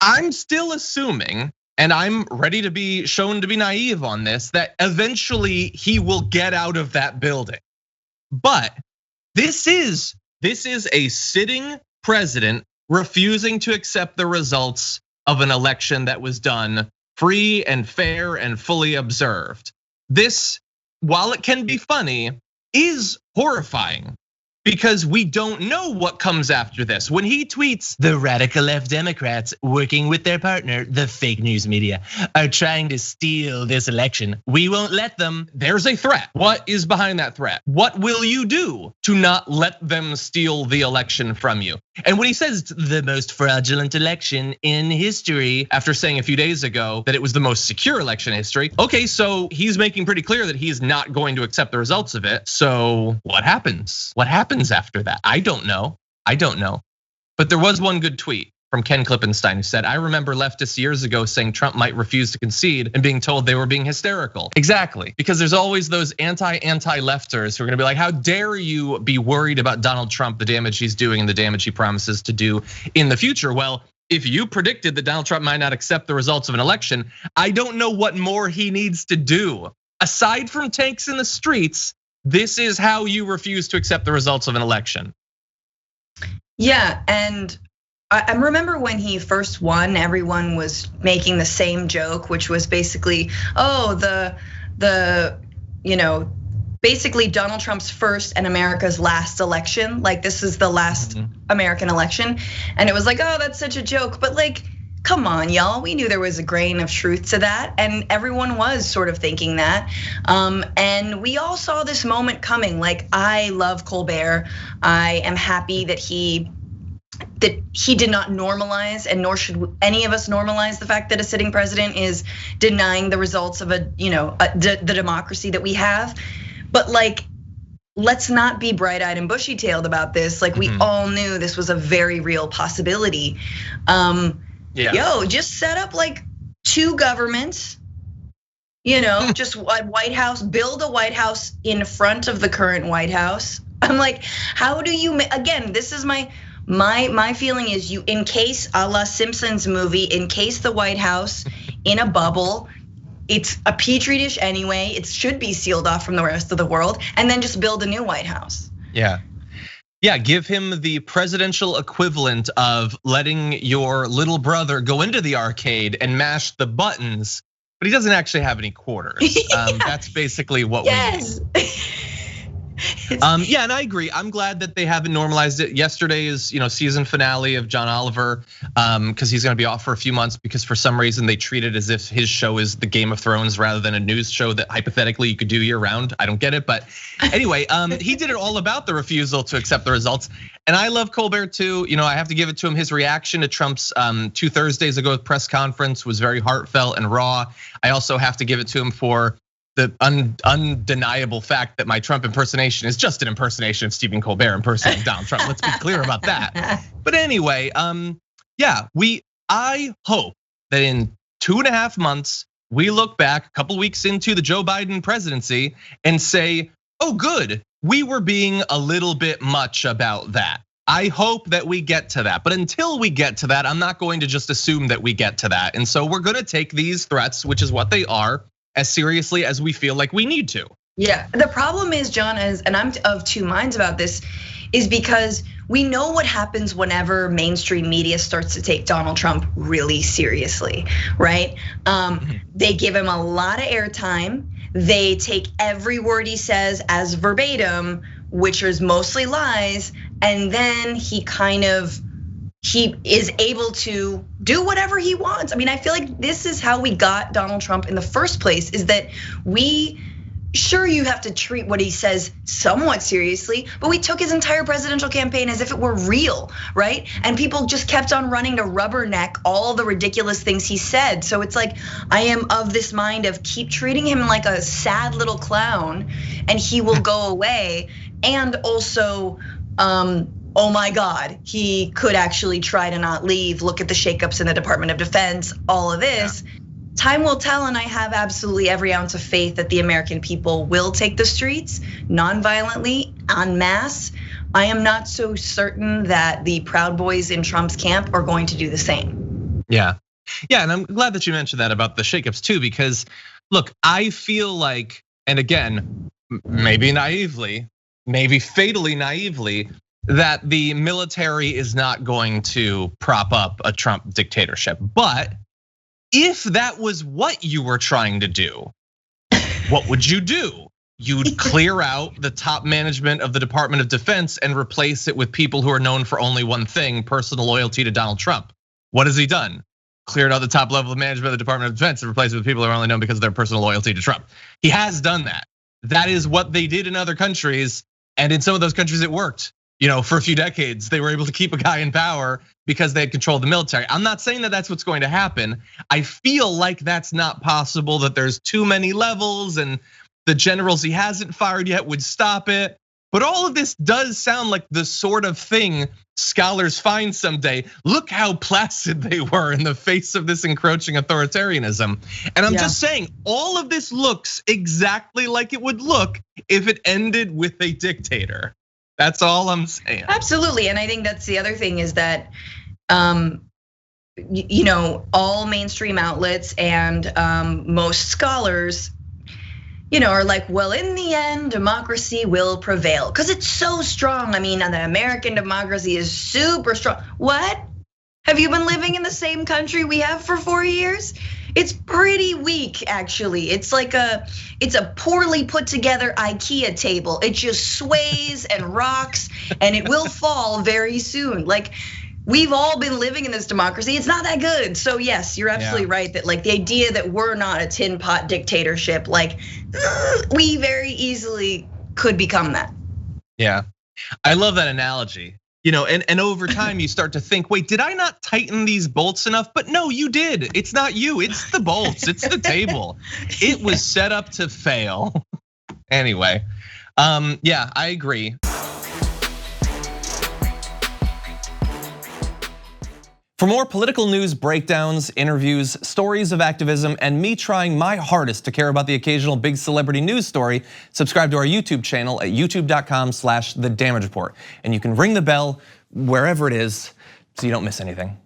I'm still assuming, and I'm ready to be shown to be naive on this, that eventually he will get out of that building. But this is a sitting president refusing to accept the results of an election that was done free and fair and fully observed. This, while it can be funny, is horrifying. Because we don't know what comes after this. When he tweets, the radical left Democrats working with their partner, the fake news media, are trying to steal this election. We won't let them. There's a threat. What is behind that threat? What will you do to not let them steal the election from you? And when he says the most fraudulent election in history, after saying a few days ago that it was the most secure election in history, okay, so he's making pretty clear that he's not going to accept the results of it. So what happens? What happens after that? I don't know. But there was one good tweet from Ken Klippenstein who said, I remember leftists years ago saying Trump might refuse to concede and being told they were being hysterical. Exactly, because there's always those anti-lefters who are gonna be like, how dare you be worried about Donald Trump, the damage he's doing and the damage he promises to do in the future? Well, if you predicted that Donald Trump might not accept the results of an election, I don't know what more he needs to do. Aside from tanks in the streets, this is how you refuse to accept the results of an election. Yeah, and I remember when he first won, everyone was making the same joke, which was basically, oh, basically Donald Trump's first and America's last election. Like this is the last American election, and it was like, oh, that's such a joke. But like, come on, y'all. We knew there was a grain of truth to that, and everyone was sort of thinking that. And we all saw this moment coming. Like, I love Colbert. I am happy that he did not normalize, and nor should any of us normalize the fact that a sitting president is denying the results of the democracy that we have. But like, let's not be bright-eyed and bushy-tailed about this. Like, we all knew this was a very real possibility. Yo, just set up like two governments, just a White House, build a White House in front of the current White House. I'm like, how do you, again, this is my feeling is you encase a la Simpsons movie, encase the White House in a bubble. It's a petri dish anyway. It should be sealed off from the rest of the world, and then just build a new White House. Yeah, give him the presidential equivalent of letting your little brother go into the arcade and mash the buttons, but he doesn't actually have any quarters. That's basically what we need. Yeah, and I agree. I'm glad that they haven't normalized it. Yesterday is season finale of John Oliver, because he's gonna be off for a few months because for some reason they treat it as if his show is the Game of Thrones rather than a news show that hypothetically you could do year round. I don't get it, but anyway, he did it all about the refusal to accept the results. And I love Colbert too. I have to give it to him. His reaction to Trump's 2 Thursdays ago press conference was very heartfelt and raw. I also have to give it to him for the undeniable fact that my Trump impersonation is just an impersonation of Stephen Colbert impersonating Donald Trump. Let's be clear about that. But anyway, I hope that in 2.5 months, we look back a couple weeks into the Joe Biden presidency and say, oh good, we were being a little bit much about that. I hope that we get to that. But until we get to that, I'm not going to just assume that we get to that. And so we're gonna take these threats, which is what they are, as seriously as we feel like we need to. Yeah, the problem is, John, and I'm of two minds about this, is because we know what happens whenever mainstream media starts to take Donald Trump really seriously, right? They give him a lot of airtime. They take every word he says as verbatim, which is mostly lies, and then he is able to do whatever he wants. I mean, I feel like this is how we got Donald Trump in the first place, is that sure, you have to treat what he says somewhat seriously, but we took his entire presidential campaign as if it were real, right? And people just kept on running to rubberneck all the ridiculous things he said. So it's like, I am of this mind of keep treating him like a sad little clown and he will go away. And also, oh my God, he could actually try to not leave. Look at the shakeups in the Department of Defense, all of this. Yeah. Time will tell, and I have absolutely every ounce of faith that the American people will take the streets non-violently, en masse. I am not so certain that the Proud Boys in Trump's camp are going to do the same. Yeah. Yeah, and I'm glad that you mentioned that about the shakeups too, because look, I feel like, and again, maybe naively, maybe fatally naively, that the military is not going to prop up a Trump dictatorship. But if that was what you were trying to do, what would you do? You'd clear out the top management of the Department of Defense and replace it with people who are known for only one thing: personal loyalty to Donald Trump. What has he done? Cleared out the top level of management of the Department of Defense and replaced it with people who are only known because of their personal loyalty to Trump. He has done that. That is what they did in other countries, and in some of those countries it worked. For a few decades, they were able to keep a guy in power because they had controlled the military. I'm not saying that that's what's going to happen. I feel like that's not possible, that there's too many levels and the generals he hasn't fired yet would stop it. But all of this does sound like the sort of thing scholars find someday. Look how placid they were in the face of this encroaching authoritarianism. And I'm just saying, all of this looks exactly like it would look if it ended with a dictator. That's all I'm saying. Absolutely, and I think that's the other thing is that, all mainstream outlets and most scholars, are like, well, in the end, democracy will prevail because it's so strong. I mean, the American democracy is super strong. What? Have you been living in the same country we have for 4 years? It's pretty weak, actually. It's a poorly put together IKEA table. It just sways and rocks, and it will fall very soon. Like, we've all been living in this democracy. It's not that good. So yes, you're absolutely right that the idea that we're not a tin pot dictatorship, we very easily could become that. Yeah, I love that analogy. And over time you start to think, wait, did I not tighten these bolts enough? But no, you did. It's not you, it's the bolts, it's the table. It was set up to fail. Anyway, yeah, I agree. For more political news, breakdowns, interviews, stories of activism, and me trying my hardest to care about the occasional big celebrity news story, subscribe to our YouTube channel at youtube.com/The Damage Report. And you can ring the bell wherever it is so you don't miss anything.